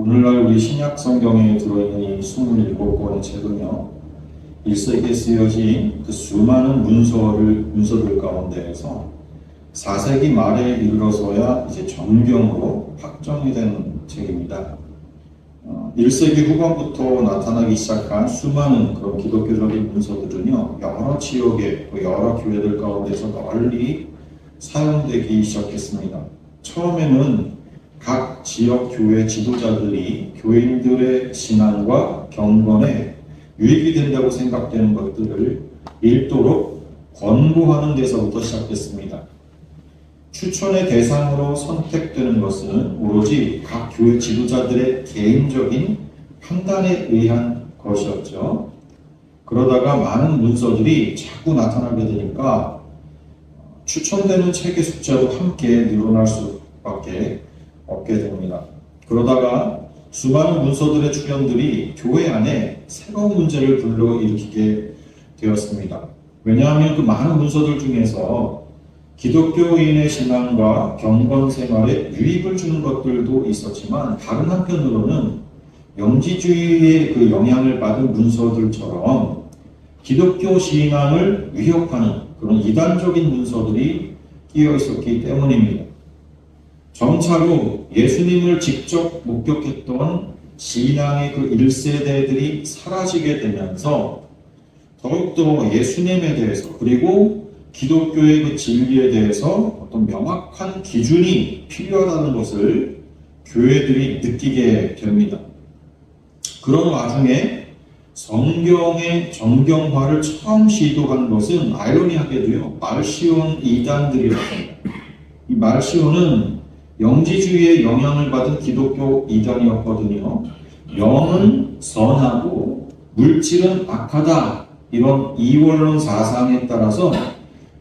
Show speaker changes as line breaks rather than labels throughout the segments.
오늘날 우리 신약 성경에 들어있는 이 27권의 책은요, 1세기에 쓰여진 그 수많은 문서들 가운데에서 4세기 말에 이르러서야 이제 정경으로 확정이 된 책입니다. 1세기 후반부터 나타나기 시작한 수많은 그런 기독교적인 문서들은요, 여러 지역의 여러 교회들 가운데서 널리 사용되기 시작했습니다. 처음에는 각 지역 교회 지도자들이 교인들의 신앙과 경건에 유익이 된다고 생각되는 것들을 읽도록 권고하는 데서부터 시작됐습니다. 추천의 대상으로 선택되는 것은 오로지 각 교회 지도자들의 개인적인 판단에 의한 것이었죠. 그러다가 많은 문서들이 자꾸 나타나게 되니까 추천되는 책의 숫자도 함께 늘어날 수밖에 없게 됩니다. 그러다가 수많은 문서들의 출현들이 교회 안에 새로운 문제를 불러일으키게 되었습니다. 왜냐하면 그 많은 문서들 중에서 기독교인의 신앙과 경건 생활에 유익을 주는 것들도 있었지만, 다른 한편으로는 영지주의의 그 영향을 받은 문서들처럼 기독교 신앙을 위협하는 그런 이단적인 문서들이 끼어 있었기 때문입니다. 점차로 예수님을 직접 목격했던 신앙의 그 1세대들이 사라지게 되면서 더욱더 예수님에 대해서, 그리고 기독교의 그 진리에 대해서 어떤 명확한 기준이 필요하다는 것을 교회들이 느끼게 됩니다. 그런 와중에 성경의 정경화를 처음 시도한 것은 아이러니하게도요, 말시온 이단들이었습니다. 이 말시온은 영지주의의 영향을 받은 기독교 이단이었거든요. 영은 선하고 물질은 악하다, 이런 이원론 사상에 따라서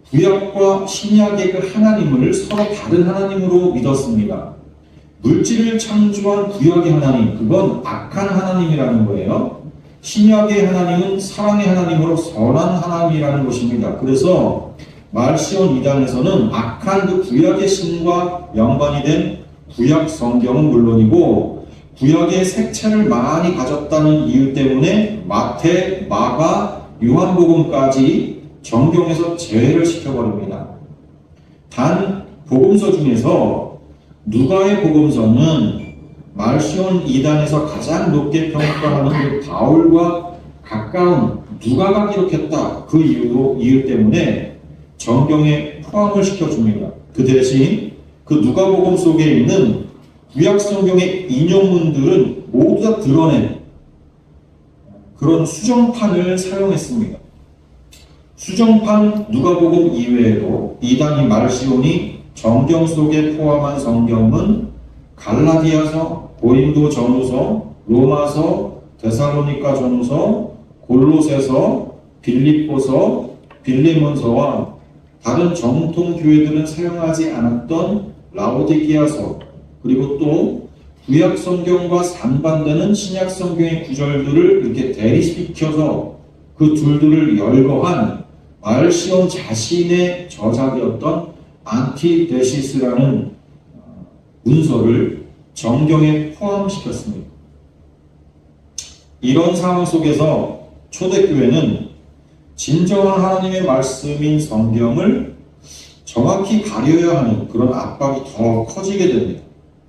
구약과 신약의 그 하나님을 서로 다른 하나님으로 믿었습니다. 물질을 창조한 구약의 하나님, 그건 악한 하나님이라는 거예요. 신약의 하나님은 사랑의 하나님으로 선한 하나님이라는 것입니다. 그래서 말시온 이단에서는 악한 그 구약의 신과 연관이 된 구약 성경은 물론이고, 구약의 색채를 많이 가졌다는 이유 때문에 마태, 마가, 요한복음까지 정경에서 제외를 시켜버립니다. 단 복음서 중에서 누가의 복음서는 말시온 이단에서 가장 높게 평가하는 그 바울과 가까운 누가가 기록했다, 그 이유 때문에 정경에 포함을 시켜줍니다. 그 대신 그 누가복음 속에 있는 구약 성경의 인용문들은 모두 다 드러낸 그런 수정판을 사용했습니다. 수정판 누가복음 이외에도 이단이 말시온이 정경 속에 포함한 성경은 갈라디아서, 고린도 전후서, 로마서, 데살로니가 전후서, 골로새서, 빌립보서, 빌레몬서와 다른 정통 교회들은 사용하지 않았던 라오디게아서, 그리고 또 구약 성경과 상반되는 신약 성경의 구절들을 이렇게 대립시켜서 그 둘들을 열거한 말시온 자신의 저작이었던 안티데시스라는 문서를 정경에 포함시켰습니다. 이런 상황 속에서 초대교회는 진정한 하나님의 말씀인 성경을 정확히 가려야 하는 그런 압박이 더 커지게 됩니다.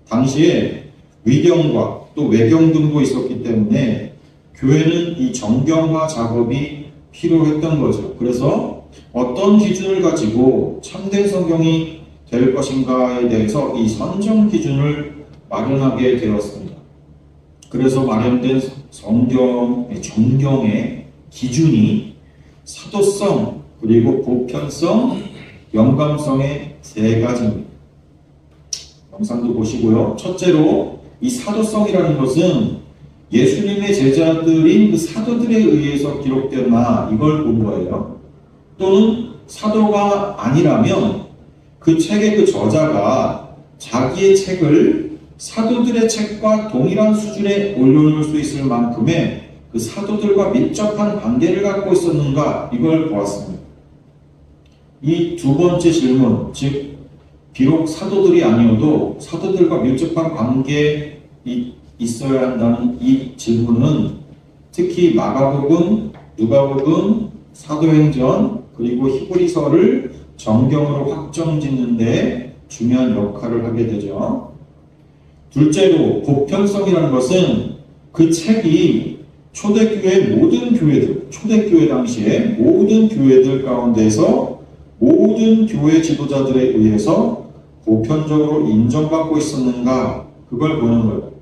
당시에 위경과 또 외경 등도 있었기 때문에 교회는 이 정경화 작업이 필요했던 거죠. 그래서 어떤 기준을 가지고 참된 성경이 될 것인가에 대해서 이 선정 기준을 마련하게 되었습니다. 그래서 마련된 정경의 기준이 사도성, 그리고 보편성, 영감성의 세 가지입니다. 영상도 보시고요. 첫째로 이 사도성이라는 것은 예수님의 제자들인 그 사도들에 의해서 기록됐나, 이걸 본 거예요. 또는 사도가 아니라면 그 책의 그 저자가 자기의 책을 사도들의 책과 동일한 수준에 올려놓을 수 있을 만큼의 그 사도들과 밀접한 관계를 갖고 있었는가, 이걸 보았습니다. 이 두 번째 질문, 즉 비록 사도들이 아니어도 사도들과 밀접한 관계에 있어야 한다는 이 질문은 특히 마가복음, 누가복음, 사도행전 그리고 히브리서를 정경으로 확정짓는 데 중요한 역할을 하게 되죠. 둘째로 보편성이라는 것은 그 책이 초대교회 모든 교회들, 초대교회 당시에 모든 교회들 가운데서 모든 교회 지도자들에 의해서 보편적으로 인정받고 있었는가, 그걸 보는 거예요.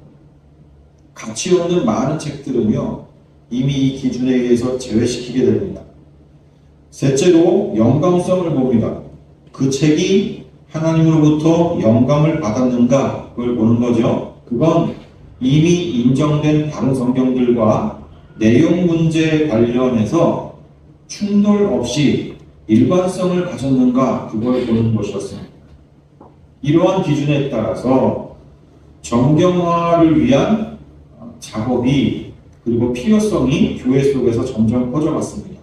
가치 없는 많은 책들은요, 이미 이 기준에 의해서 제외시키게 됩니다. 셋째로 영감성을 봅니다. 그 책이 하나님으로부터 영감을 받았는가, 그걸 보는 거죠. 그건 이미 인정된 다른 성경들과 내용 문제에 관련해서 충돌 없이 일관성을 가졌는가, 그걸 보는 것이었습니다. 이러한 기준에 따라서 정경화를 위한 작업이 그리고 필요성이 교회 속에서 점점 커져갔습니다.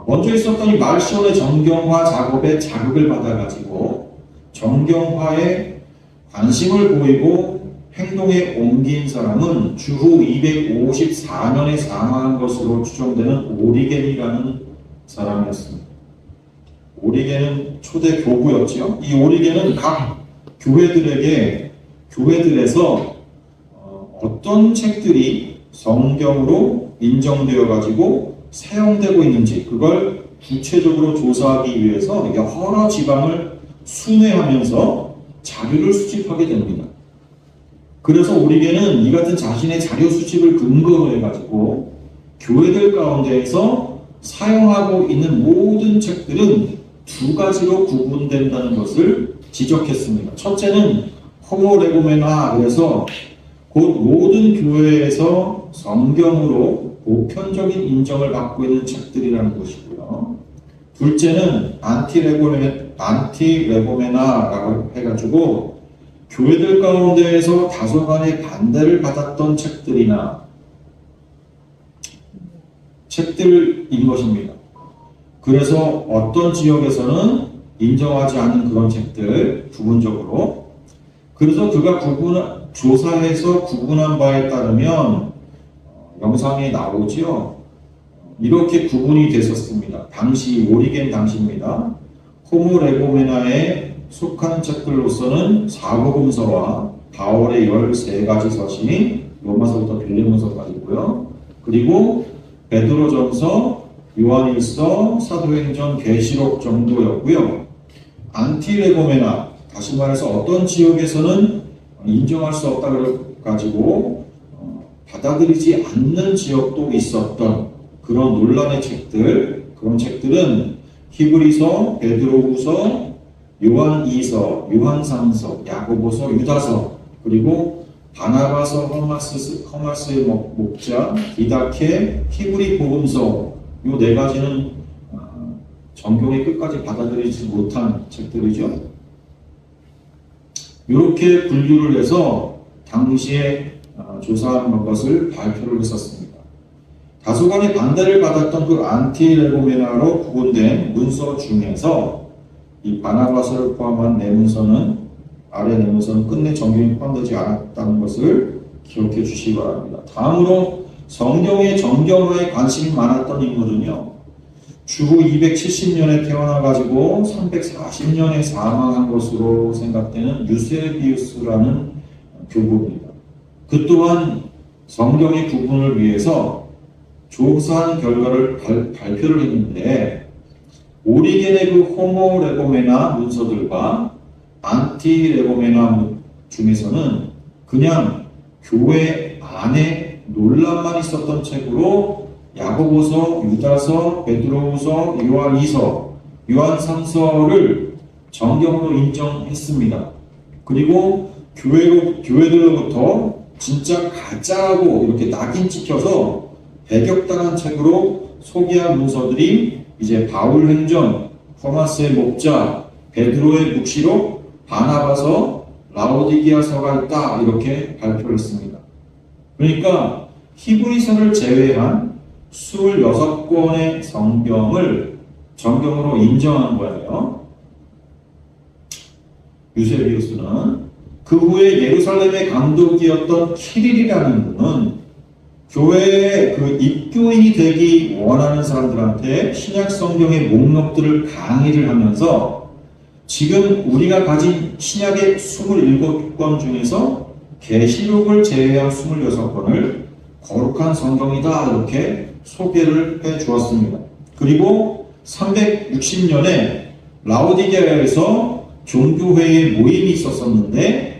먼저 있었던 이 말시온의 정경화 작업에 자극을 받아가지고 정경화에 관심을 보이고 행동에 옮긴 사람은 주후 254년에 사망한 것으로 추정되는 오리겐이라는 사람이었습니다. 오리겐은 초대 교구였죠. 이 오리겐은 각 교회들에서 어떤 책들이 성경으로 인정되어 가지고 사용되고 있는지 그걸 구체적으로 조사하기 위해서 여러 지방을 순회하면서 자료를 수집하게 됩니다. 그래서 오리겐은 이 같은 자신의 자료 수집을 근거로 해가지고 교회들 가운데에서 사용하고 있는 모든 책들은 두 가지로 구분된다는 것을 지적했습니다. 첫째는 호모레고메나, 그래서 곧 모든 교회에서 성경으로 보편적인 인정을 받고 있는 책들이라는 것이고요. 둘째는 안티레고메나라고 해가지고 교회들 가운데에서 다소간의 반대를 받았던 책들인 것입니다. 그래서 어떤 지역에서는 인정하지 않는 그런 책들 부분적으로, 그래서 그가 조사해서 구분한 바에 따르면 영상에 나오지요. 이렇게 구분이 됐었습니다. 당시 오리겐 당시입니다. 호모레고메나에 속하는 책들로서는 사복음서와 바울의 13가지 서신이 로마서부터 빌레몬서까지고요. 그리고 베드로전서, 요한일서, 사도행전, 계시록 정도였고요. 안티레고메나, 다시 말해서 어떤 지역에서는 인정할 수 없다고 가지고 받아들이지 않는 지역도 있었던 그런 논란의 책들, 그런 책들은 히브리서, 베드로후서, 요한2서, 요한3서, 야고보서, 유다서, 그리고 바나바서, 허마스의 목자, 디다케, 히브리 복음서, 요 네 가지는 정경의 끝까지 받아들이지 못한 책들이죠. 이렇게 분류를 해서 당시에 조사한 것을 발표를 했었습니다. 다소간의 반대를 받았던 그 안티레고메나로 구분된 문서 중에서 이 바나바서를 포함한 아래 내문서는 끝내 정경이 포함되지 않았다는 것을 기억해 주시기 바랍니다. 다음으로 성경의 정경화에 관심이 많았던 인물은요, 주후 270년에 태어나가지고 340년에 사망한 것으로 생각되는 유세비우스라는 교부입니다. 그 또한 성경의 구분을 위해서 조사한 결과를 발표를 했는데, 오리겐의 그 호모레고메나 문서들과 안티레고메나 중에서는 그냥 교회 안에 논란만 있었던 책으로 야고보서, 유다서, 베드로후서, 요한2서, 요한3서를 정경으로 인정했습니다. 그리고 교회들로부터 진짜 가짜라고 이렇게 낙인 찍혀서 배격당한 책으로 소개한 문서들이 이제 바울행전, 토마스의 목자, 베드로의 묵시록, 바나바서, 라오디게아서가 있다, 이렇게 발표를 했습니다. 그러니까 히브리서를 제외한 26권의 성경을 정경으로 인정한 거예요. 유세비우스는. 그 후에 예루살렘의 감독이었던 키릴이라는 분은 교회에 그 입교인이 되기 원하는 사람들한테 신약 성경의 목록들을 강의를 하면서 지금 우리가 가진 신약의 27권 중에서 계시록을 제외한 26권을 거룩한 성경이다 이렇게 소개를 해 주었습니다. 그리고 360년에 라오디게아에서 종교회의 모임이 있었었는데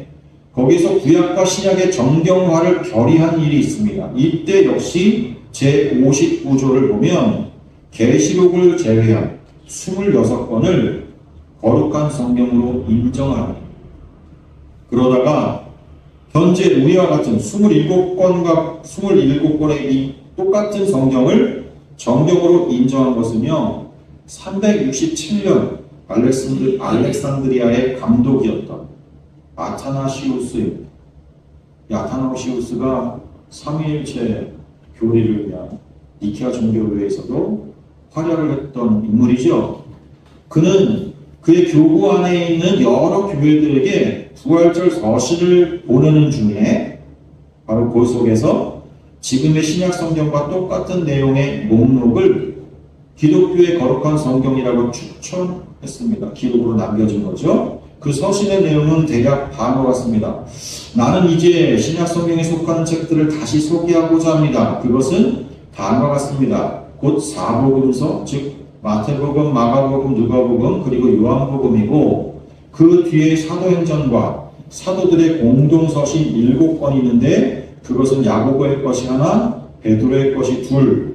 거기서 구약과 신약의 정경화를 결의한 일이 있습니다. 이때 역시 제59조를 보면 계시록을 제외한 26권을 거룩한 성경으로 인정합니다. 그러다가 현재 우리와 같은 27권의 이 똑같은 성경을 정경으로 인정한 것은요, 367년 알렉산드리아의 감독이었던 아타나시우스입니다. 이 아타나시우스가 삼위일체 교리를 위한 니케아 종교회에서도 활약을 했던 인물이죠. 그는 그의 교구 안에 있는 여러 교회들에게 부활절 서신을 보내는 중에 바로 그 속에서 지금의 신약 성경과 똑같은 내용의 목록을 기독교의 거룩한 성경이라고 추천했습니다. 기록으로 남겨진 거죠. 그 서신의 내용은 대략 다음과 같습니다. 나는 이제 신약 성경에 속하는 책들을 다시 소개하고자 합니다. 그것은 다음과 같습니다. 곧 사복음서, 즉 마태복음, 마가복음, 누가복음, 그리고 요한복음이고 그 뒤에 사도행전과 사도들의 공동서신 7권이 있는데 그것은 야고보의 것이 하나, 베드로의 것이 둘,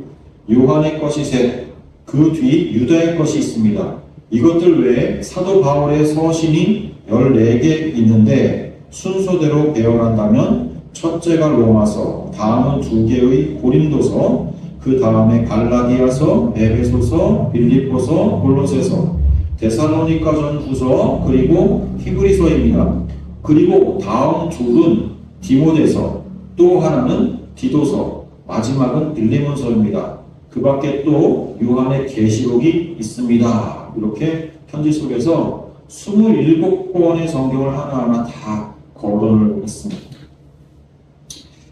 요한의 것이 셋, 그 뒤 유다의 것이 있습니다. 이것들 외에 사도 바울의 서신이 14개 있는데 순서대로 배열한다면 첫째가 로마서, 다음은 2개의 고린도서, 그 다음에 갈라디아서, 에베소서, 빌립보서, 골로새서, 데살로니가전후서, 그리고 히브리서입니다. 그리고 다음 둘은 디모데서, 또 하나는 디도서, 마지막은 빌레몬서입니다. 그 밖에 또 요한의 계시록이 있습니다. 이렇게 편지 속에서 27권의 성경을 하나하나 다 거론을 했습니다.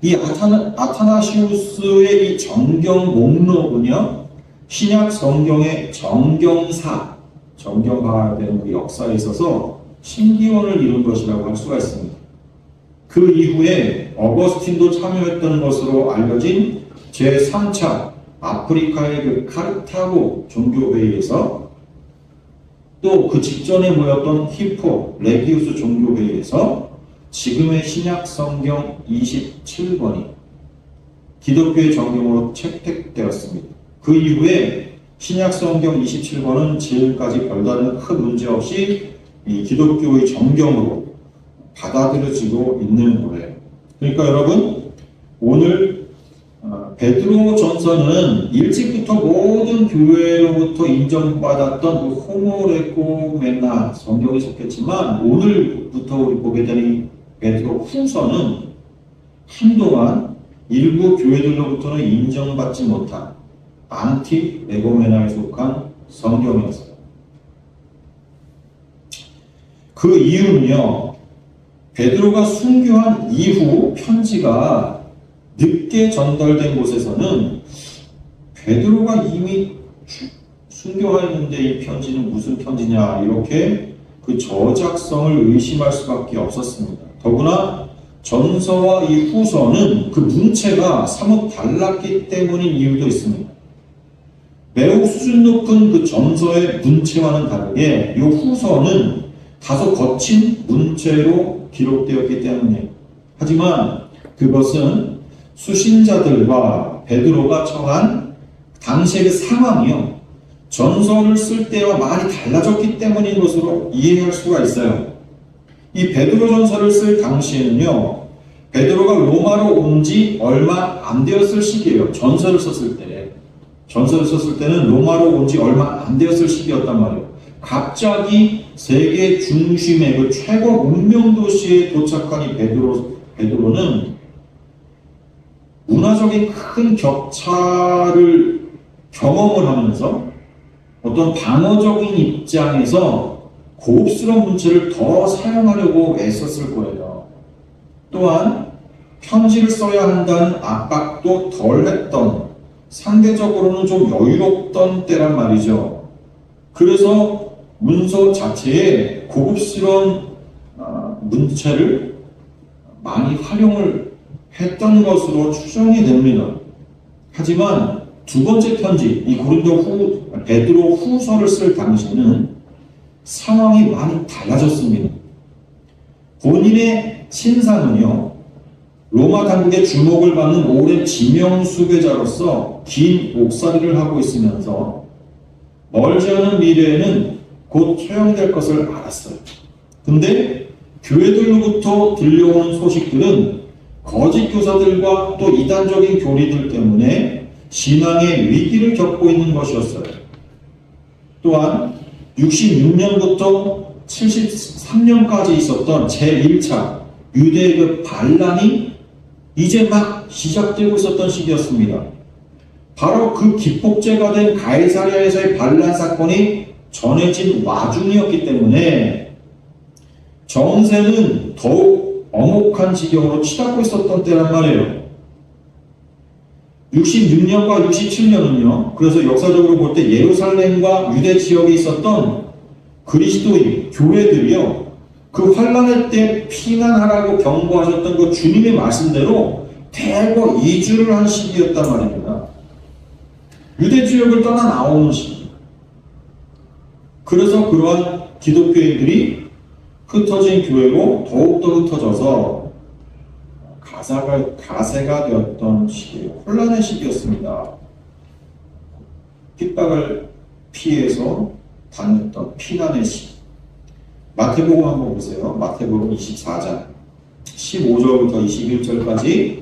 이 아타나시우스의 이 정경 목록은요, 신약 성경의 정경화되는 그 역사에 있어서 신기원을 이룬 것이라고 할 수가 있습니다. 그 이후에 어거스틴도 참여했던 것으로 알려진 제3차 아프리카의 그 카르타고 종교회의에서 또 그 직전에 모였던 히포 레기우스 종교회의에서 지금의 신약 성경 27권이 기독교의 정경으로 채택되었습니다. 그 이후에 신약 성경 27권은 지금까지 별다른 큰 문제 없이 이 기독교의 정경으로 받아들여지고 있는 거예요. 그러니까 여러분, 오늘 베드로 전서는 일찍부터 모든 교회로부터 인정받았던 그 호모레고메나 성경에 속했지만 오늘부터 우리 보게 되는 베드로 후서는 한동안 일부 교회들로부터는 인정받지 못한 안티레고메나에 속한 성경이었어요. 그 이유는요, 베드로가 순교한 이후 편지가 늦게 전달된 곳에서는 베드로가 이미 순교했는데 이 편지는 무슨 편지냐 이렇게 그 저작성을 의심할 수밖에 없었습니다. 더구나 전서와 이 후서는 그 문체가 사뭇 달랐기 때문인 이유도 있습니다. 매우 수준 높은 그 전서의 문체와는 다르게 이 후서는 다소 거친 문체로 기록되었기 때문이에요. 하지만 그것은 수신자들과 베드로가 처한 당시의 그 상황이요, 전서를 쓸 때와 많이 달라졌기 때문인 것으로 이해할 수가 있어요. 이 베드로 전서를 쓸 당시에는요, 베드로가 로마로 온 지 얼마 안 되었을 시기예요. 전서를 썼을 때는 로마로 온 지 얼마 안 되었을 시기였단 말이에요. 갑자기 세계 중심의 그 최고 문명 도시에 도착한 이 베드로는 문화적인 큰 격차를 경험을 하면서 어떤 방어적인 입장에서 고급스러운 문체를 더 사용하려고 애썼을 거예요. 또한 편지를 써야 한다는 압박도 덜했던, 상대적으로는 좀 여유롭던 때란 말이죠. 그래서 문서 자체에 고급스러운 문체를 많이 활용을 했던 것으로 추정이 됩니다. 하지만 두 번째 편지, 이 베드로 후서를 쓸 당시는 상황이 많이 달라졌습니다. 본인의 신상은요, 로마 당국의 주목을 받는 오랜 지명 수배자로서 긴 옥살이를 하고 있으면서 멀지 않은 미래에는 곧 처형될 것을 알았어요. 근데 교회들로부터 들려오는 소식들은 거짓 교사들과 또 이단적인 교리들 때문에 신앙의 위기를 겪고 있는 것이었어요. 또한 66년부터 73년까지 있었던 제1차 유대의 반란이 이제 막 시작되고 있었던 시기였습니다. 바로 그 기폭제가 된 가이사랴에서의 반란 사건이 전해진 와중이었기 때문에 정세는 더욱 엄혹한 지경으로 치닫고 있었던 때란 말이에요. 66년과 67년은요, 그래서 역사적으로 볼 때 예루살렘과 유대 지역에 있었던 그리스도인, 교회들이요, 그 환란의 때 피난하라고 경고하셨던 그 주님의 말씀대로 대거 이주를 한 시기였단 말입니다. 유대 지역을 떠나 나오는 시기. 그래서 그러한 기독교인들이 흩어진 교회로 더욱더 흩어져서 가세가 되었던 시기, 혼란의 시기였습니다. 핍박을 피해서 다녔던 피난의 시기. 마태복음 한번 보세요. 마태복음 24장 15절부터 21절까지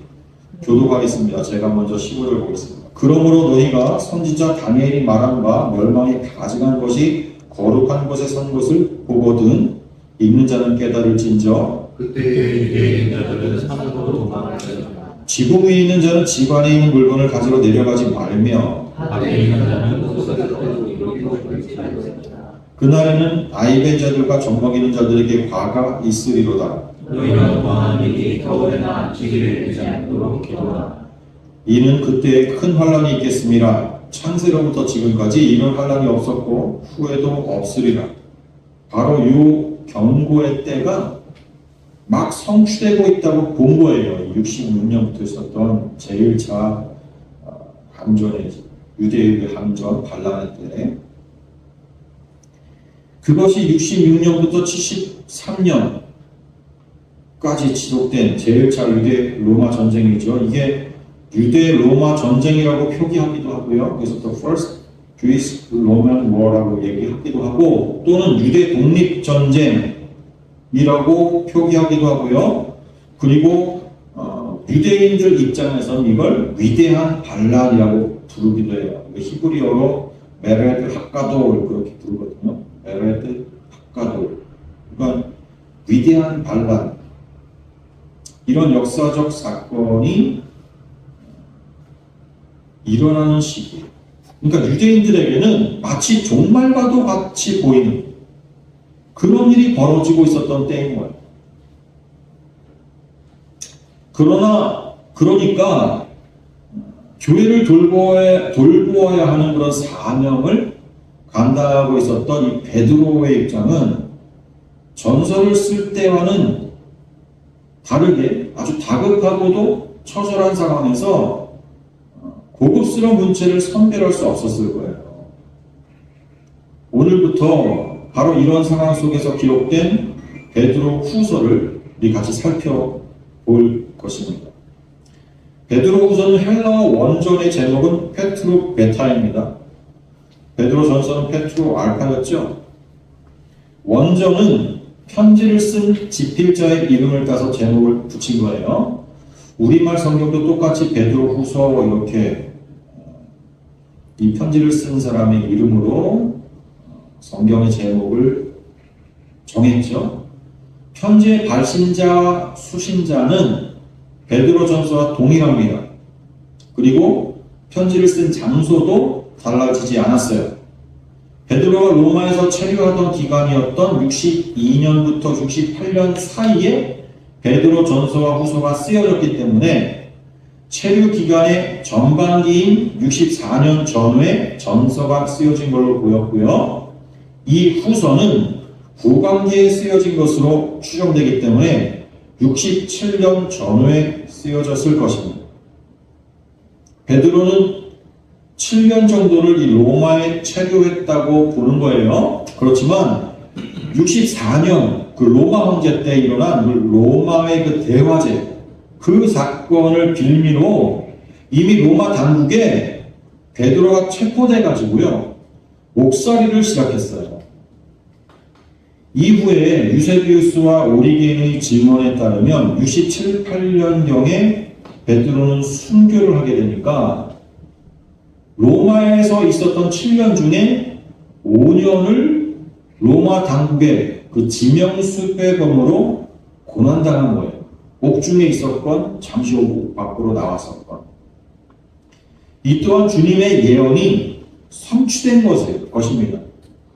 교독하겠습니다. 제가 먼저 15절 보겠습니다. 그러므로 너희가 선지자 다니엘이 말한 바 멸망이 가증한 것이 거룩한 곳에 선 것을 보거든 읽는 자는 깨달을진저
그때 유대인 자들은 산으로 도망하였으나
지붕 위에 있는 자는 집 안에 있는 물건을 가지러 내려가지 말며
밖에 있는 자는 곳곳에서 이루기로 결심하였습니다.
그날에는 아이벤 자들과 젖먹이는 자들에게 과가 있으리로다.
너희가 구하는 일이 겨울에나 지기를 이르지 않도록 기도하라.
이는 그때에 큰 환란이 있겠음이라. 창세로부터 지금까지 이런 환란이 없었고 후에도 없으리라. 바로 이 경고의 때가 막 성취되고 있다고 본 거예요. 66년부터 있었던 제1차 함전의 유대의 함전 반란의 때. 그것이 66년부터 73년까지 지속된 제1차 유대 로마 전쟁이죠. 이게 유대 로마 전쟁이라고 표기하기도 하고요. 그래서 The First Jewish Roman War라고 얘기하기도 하고, 또는 유대 독립 전쟁이라고 표기하기도 하고요. 그리고 유대인들 입장에서는 이걸 위대한 반란이라고 부르기도 해요. 히브리어로 메레드 학가돌 그렇게 부르거든요. 메레드 학가돌. 그러니까 위대한 반란. 이런 역사적 사건이 일어나는 시기. 그러니까 유대인들에게는 마치 종말과도 같이 보이는 그런 일이 벌어지고 있었던 때인 거예요. 그러니까 교회를 돌보아야 하는 그런 사명을 감당하고 있었던 이 베드로의 입장은 전설을 쓸 때와는 다르게 아주 다급하고도 처절한 상황에서 고급스러운 문체를 선별할 수 없었을 거예요. 오늘부터 바로 이런 상황 속에서 기록된 베드로 후서를 우리 같이 살펴볼 것입니다. 베드로 후서는 헬라어 원전의 제목은 페트로 베타입니다. 베드로 전서는 페트로 알파였죠. 원전은 편지를 쓴 집필자의 이름을 따서 제목을 붙인 거예요. 우리말 성경도 똑같이 베드로 후서 이렇게 이 편지를 쓴 사람의 이름으로 성경의 제목을 정했죠. 편지의 발신자, 수신자는 베드로 전서와 동일합니다. 그리고 편지를 쓴 장소도 달라지지 않았어요. 베드로가 로마에서 체류하던 기간이었던 62년부터 68년 사이에 베드로 전서와 후서가 쓰여졌기 때문에 체류 기간의 전반기인 64년 전후에 전서가 쓰여진 걸로 보였고요. 이 후서는 후반기에 쓰여진 것으로 추정되기 때문에 67년 전후에 쓰여졌을 것입니다. 베드로는 7년 정도를 이 로마에 체류했다고 보는 거예요. 그렇지만 64년 그 로마 황제 때 일어난 그 로마의 그 대화제 그 사건을 빌미로 이미 로마 당국에 베드로가 체포돼 가지고요 옥살이를 시작했어요. 이후에 유세비우스와 오리겐의 증언에 따르면 67, 8년경에 베드로는 순교를 하게 되니까 로마에서 있었던 7년 중에 5년을 로마 당국의 그 지명수배범으로 고난당한 거예요. 옥중에 있었건 잠시 후 밖으로 나왔었건. 이 또한 주님의 예언이 성취된 것입니다.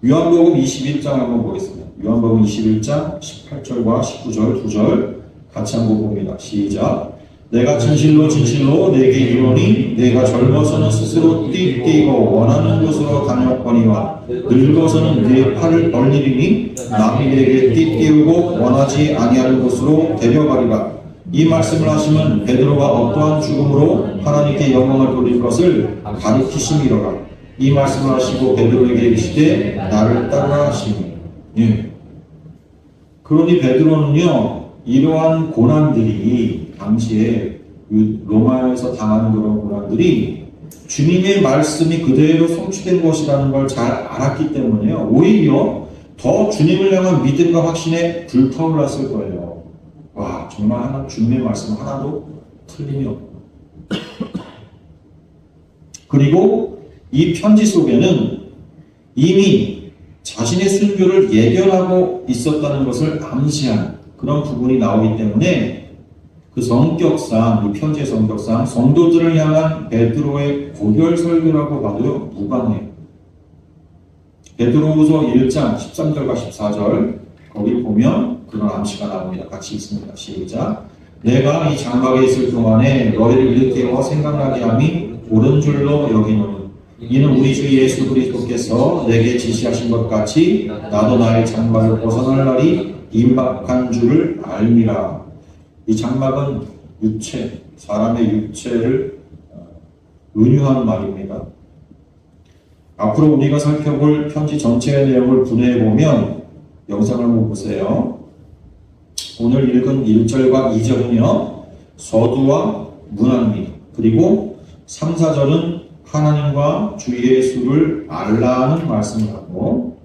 요한복음 21장 한번 보겠습니다. 요한복음 21장 18절과 19절 2절 같이 한번 봅니다. 시작. 내가 진실로 진실로 내게 이르노니 내가 젊어서는 스스로 뛰고 원하는 곳으로 다녔거니와 늙어서는 내 팔을 벌리리니 남이 내게 띠띠우고 원하지 아니하는 곳으로 데려가리라. 이 말씀을 하시면 베드로가 어떠한 죽음으로 하나님께 영광을 돌릴 것을 가리키심이로라. 이 말씀을 하시고 베드로에게 이르시되 나를 따르라 하시니. 예. 그러니 베드로는요 이러한 고난들이 당시에 로마에서 당하는 그런 고난들이 주님의 말씀이 그대로 성취된 것이라는 걸 잘 알았기 때문에요. 오히려 더 주님을 향한 믿음과 확신에 불타올랐을 거예요. 와, 정말 주님의 말씀 하나도 틀림이 없고. 그리고 이 편지 속에는 이미 자신의 순교를 예견하고 있었다는 것을 암시한 그런 부분이 나오기 때문에 그 성격상, 이 편지의 성격상 성도들을 향한 베드로의 고별 설교라고 봐도 무방해요. 베드로후서 1장 13절과 14절 거기 보면 그런 암시가 나옵니다. 같이 읽습니다. 시작. 내가 이 장막에 있을 동안에 너희를 일으켜 생각나게 함이 옳은 줄로 여기노니 이는 우리 주 예수 그리스도께서 내게 지시하신 것 같이 나도 나의 장막을 벗어날 날이 임박한 줄을 알미라. 이 장막은 육체, 사람의 육체를 은유하는 말입니다. 앞으로 우리가 살펴볼 편지 전체의 내용을 분해해보면 영상을 한번 보세요. 오늘 읽은 1절과 2절은요 서두와 문안입니다. 그리고 3, 4절은 하나님과 주 예수를 알라는 말씀을 하고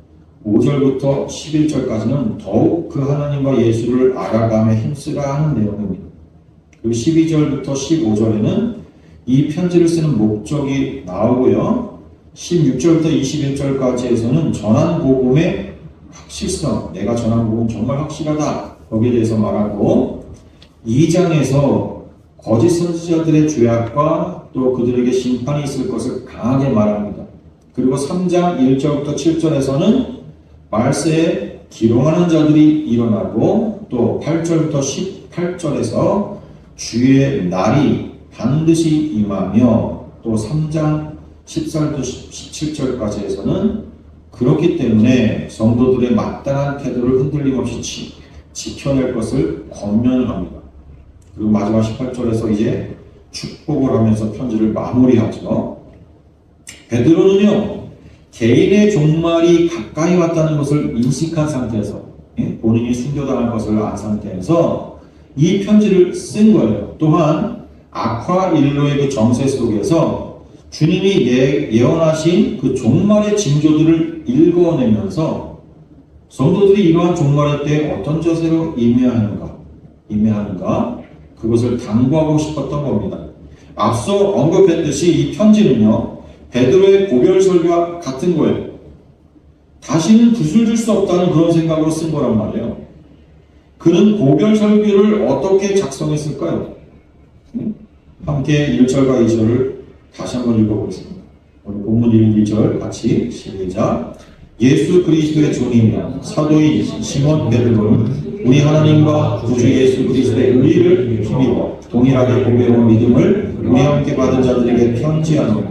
5절부터 11절까지는 더욱 그 하나님과 예수를 알아가며 힘쓰라 하는 내용입니다. 그리고 12절부터 15절에는 이 편지를 쓰는 목적이 나오고요. 16절부터 21절까지에서는 전한 복음의 확실성, 내가 전한 복음 정말 확실하다. 거기에 대해서 말하고 2장에서 거짓 선지자들의 죄악과 또 그들에게 심판이 있을 것을 강하게 말합니다. 그리고 3장 1절부터 7절에서는 말세에 기롱하는 자들이 일어나고 또 8절부터 18절에서 주의 날이 반드시 임하며 또 3장 14절부터 17절까지에서는 그렇기 때문에 성도들의 마땅한 태도를 흔들림 없이 지켜낼 것을 권면합니다. 그리고 마지막 18절에서 이제 축복을 하면서 편지를 마무리하죠. 베드로는요 개인의 종말이 가까이 왔다는 것을 인식한 상태에서 본인이 순교당할 것을 안 상태에서 이 편지를 쓴 거예요. 또한 아콰일로의 그 정세 속에서 주님이 예언하신 그 종말의 징조들을 읽어내면서 성도들이 이러한 종말의 때 어떤 자세로 임해하는가 그것을 당부하고 싶었던 겁니다. 앞서 언급했듯이 이 편지는요 베드로의 고별 설교와 같은 거예요. 다시는 붓을 줄 수 없다는 그런 생각으로 쓴 거란 말이에요. 그는 고별 설교를 어떻게 작성했을까요? 함께 1절과 2절을 다시 한번 읽어보겠습니다. 오늘 본문 1절 같이 시작. 예수 그리스도의 종이며 사도인 시몬 베드로는 우리 하나님과 구주 예수 그리스도의 의를 힘입어 동일하게 보배로운 믿음을 우리 함께 받은 자들에게 편지하노니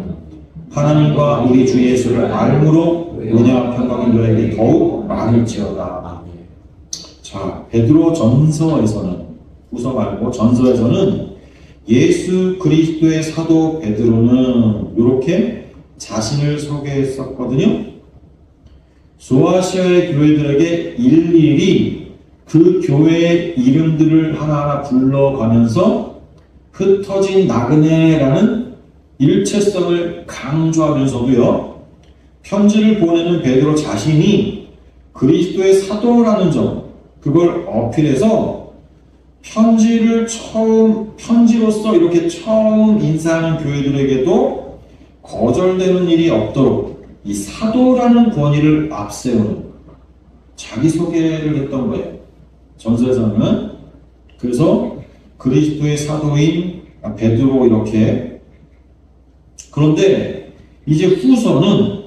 하나님과 우리 주 예수를 알므로 은혜와 평강이 너에게 더욱 많을지어다. 자, 베드로 전서에서는, 후서 말고 전서에서는 예수 그리스도의 사도 베드로는 이렇게 자신을 소개했었거든요. 소아시아의 교회들에게 일일이 그 교회의 이름들을 하나하나 불러가면서 흩어진 나그네라는 일체성을 강조하면서도요, 편지를 보내는 베드로 자신이 그리스도의 사도라는 점, 그걸 어필해서 편지로서 이렇게 처음 인사하는 교회들에게도 거절되는 일이 없도록 이 사도라는 권위를 앞세우는 자기소개를 했던 거예요. 전서에서는. 그래서 그리스도의 사도인 베드로 이렇게. 그런데 이제 후서는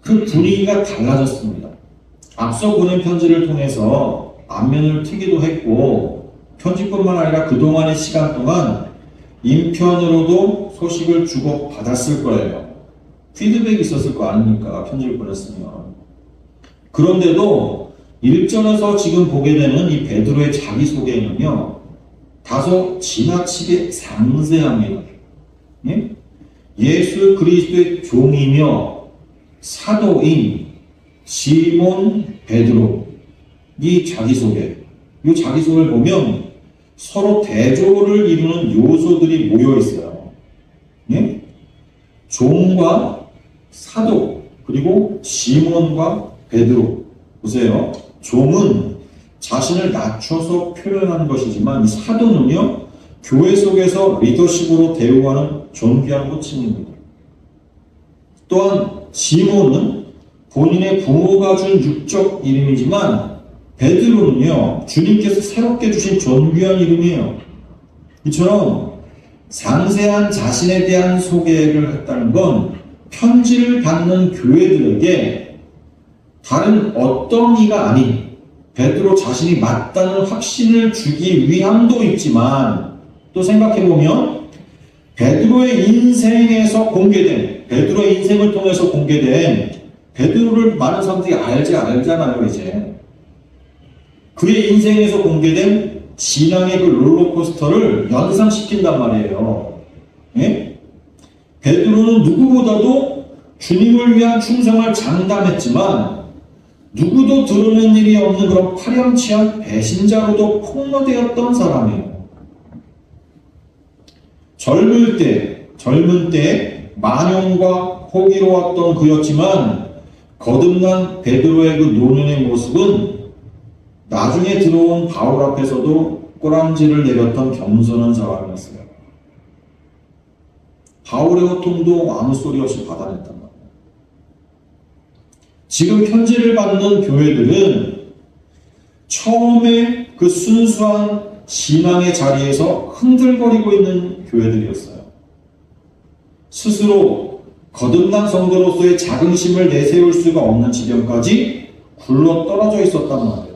그 분위기가 달라졌습니다. 앞서 보낸 편지를 통해서 안면을 트기도 했고, 편지뿐만 아니라 그동안의 시간 동안 인편으로도 소식을 주고받았을 거예요. 피드백이 있었을 거 아닙니까? 편지를 보냈으면. 그런데도 1절에서 지금 보게 되는 이 베드로의 자기소개는요, 다소 지나치게 상세합니다. 예? 예수 그리스도의 종이며 사도인 시몬 베드로, 이 자기소개를 보면 서로 대조를 이루는 요소들이 모여 있어요. 예? 종과 사도, 그리고 시몬과 베드로. 보세요. 종은 자신을 낮춰서 표현하는 것이지만, 이 사도는요, 교회 속에서 리더십으로 대우하는 존귀한 호칭입니다. 또한 시몬은 본인의 부모가 준 육적 이름이지만, 베드로는요, 주님께서 새롭게 주신 존귀한 이름이에요. 이처럼 상세한 자신에 대한 소개를 했다는 건 편지를 받는 교회들에게 다른 어떤 이가 아닌 베드로 자신이 맞다는 확신을 주기 위함도 있지만, 또 생각해보면 베드로의 인생에서 공개된, 베드로의 인생을 통해서 공개된, 베드로를 많은 사람들이 알잖아요, 이제. 그의 인생에서 공개된 신앙의 그 롤러코스터를 연상시킨단 말이에요. 예? 베드로는 누구보다도 주님을 위한 충성을 장담했지만, 누구도 드러낸 일이 없는 그런 파렴치한 배신자로도 폭로되었던 사람이에요. 젊은 때 만용과 호기로웠던 그였지만, 거듭난 베드로의 그 노년의 모습은 나중에 들어온 바울 앞에서도 꼬랑지를 내렸던 겸손한 사람이었어요. 바울의 호통도 아무 소리 없이 받아냈단 말이에요. 지금 편지를 받는 교회들은 처음에 그 순수한 신앙의 자리에서 흔들거리고 있는 교회들이었어요. 스스로 거듭난 성도로서의 자긍심을 내세울 수가 없는 지경까지 굴러 떨어져 있었단 말이에요.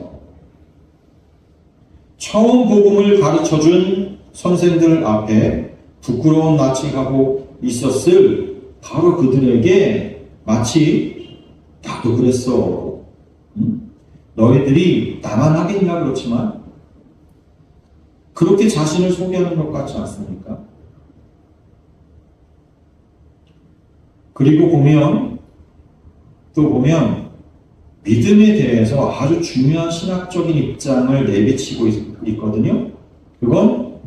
처음 복음을 가르쳐준 선생들 앞에 부끄러운 낯을 하고 있었을 바로 그들에게 마치 나도 그랬어. 너희들이 나만 하겠냐 그렇지만 그렇게 자신을 소개하는 것 같지 않습니까? 그리고 또 보면 믿음에 대해서 아주 중요한 신학적인 입장을 내비치고 있거든요. 그건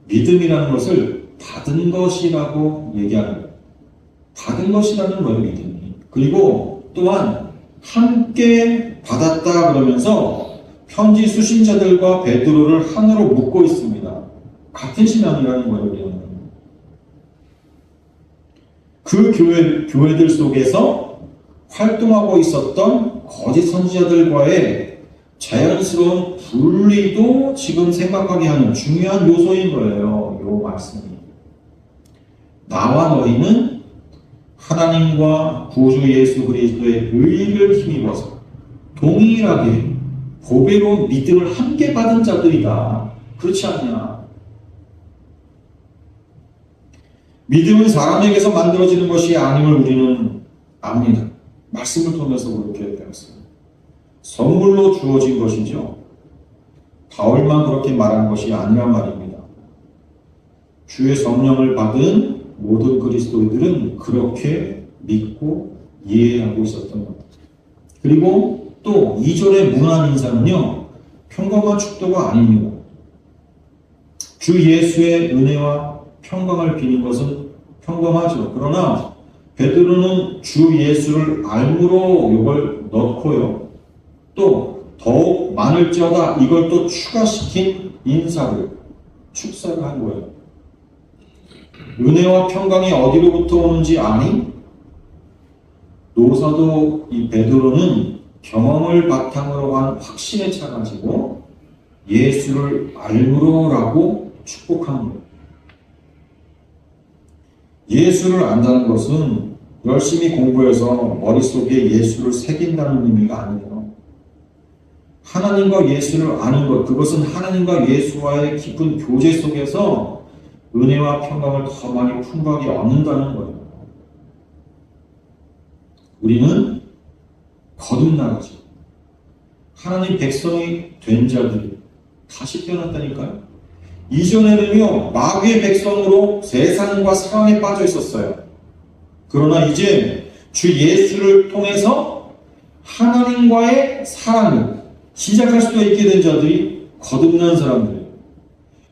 믿음이라는 것을 받은 것이라고 얘기하는 거예요. 받은 것이라는 거예요, 믿음이. 그리고 또한 함께 받았다 그러면서 편지 수신자들과 베드로를 하나로 묶고 있습니다. 같은 신앙이라는 거예요, 우리는. 그 교회들 속에서 활동하고 있었던 거짓 선지자들과의 자연스러운 분리도 지금 생각하게 하는 중요한 요소인 거예요. 요 말씀이. 나와 너희는 하나님과 구주 예수 그리스도의 의를 힘입어서 동일하게 보배로운 믿음을 함께 받은 자들이다. 그렇지 않냐? 믿음은 사람에게서 만들어지는 것이 아님을 우리는 압니다. 말씀을 통해서 그렇게 배웠어요. 선물로 주어진 것이죠. 바울만 그렇게 말한 것이 아니란 말입니다. 주의 성령을 받은 모든 그리스도인들은 그렇게 믿고 이해하고 있었던 것. 그리고 또 2절의 문안 인사는요, 평범한 축도가 아닙니다. 주 예수의 은혜와 평강을 비는 것은 평범하죠. 그러나 베드로는 주 예수를 알므로 이걸 넣고요. 또 더욱 많을지어다 이걸 또 추가시킨 인사를 축사를 한 거예요. 은혜와 평강이 어디로부터 오는지 아니? 노사도 이 베드로는 경험을 바탕으로 한 확신에 차가지고 예수를 알므로라고 축복합니다. 예수를 안다는 것은 열심히 공부해서 머릿속에 예수를 새긴다는 의미가 아니에요. 하나님과 예수를 아는 것, 그것은 하나님과 예수와의 깊은 교제 속에서 은혜와 평강을 더 많이 풍부하게 얻는다는 거예요. 우리는 거듭나가죠. 하나님 백성이 된 자들이 다시 태어났다니까요. 이전에는요, 마귀의 백성으로 세상과 사랑에 빠져 있었어요. 그러나 이제 주 예수를 통해서 하나님과의 사랑을 시작할 수도 있게 된 자들이 거듭난 사람들이에요.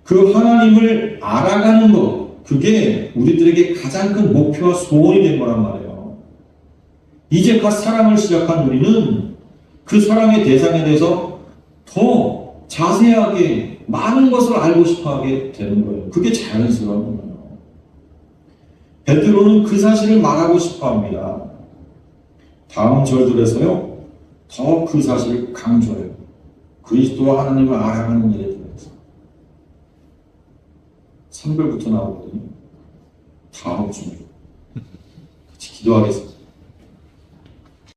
그 하나님을 알아가는 것, 그게 우리들에게 가장 큰 목표와 소원이 된 거란 말이에요. 이제 갓 사랑을 시작한 우리는 그 사랑의 대상에 대해서 더 자세하게 많은 것을 알고 싶어하게 되는 거예요. 그게 자연스러운 거예요. 베드로는 그 사실을 말하고 싶어합니다. 다음 절들에서요, 더 그 사실을 강조해요. 그리스도와 하나님을 알아가는 일에 대해서 3절부터 나오거든요. 다음 주에 같이 기도하겠습니다.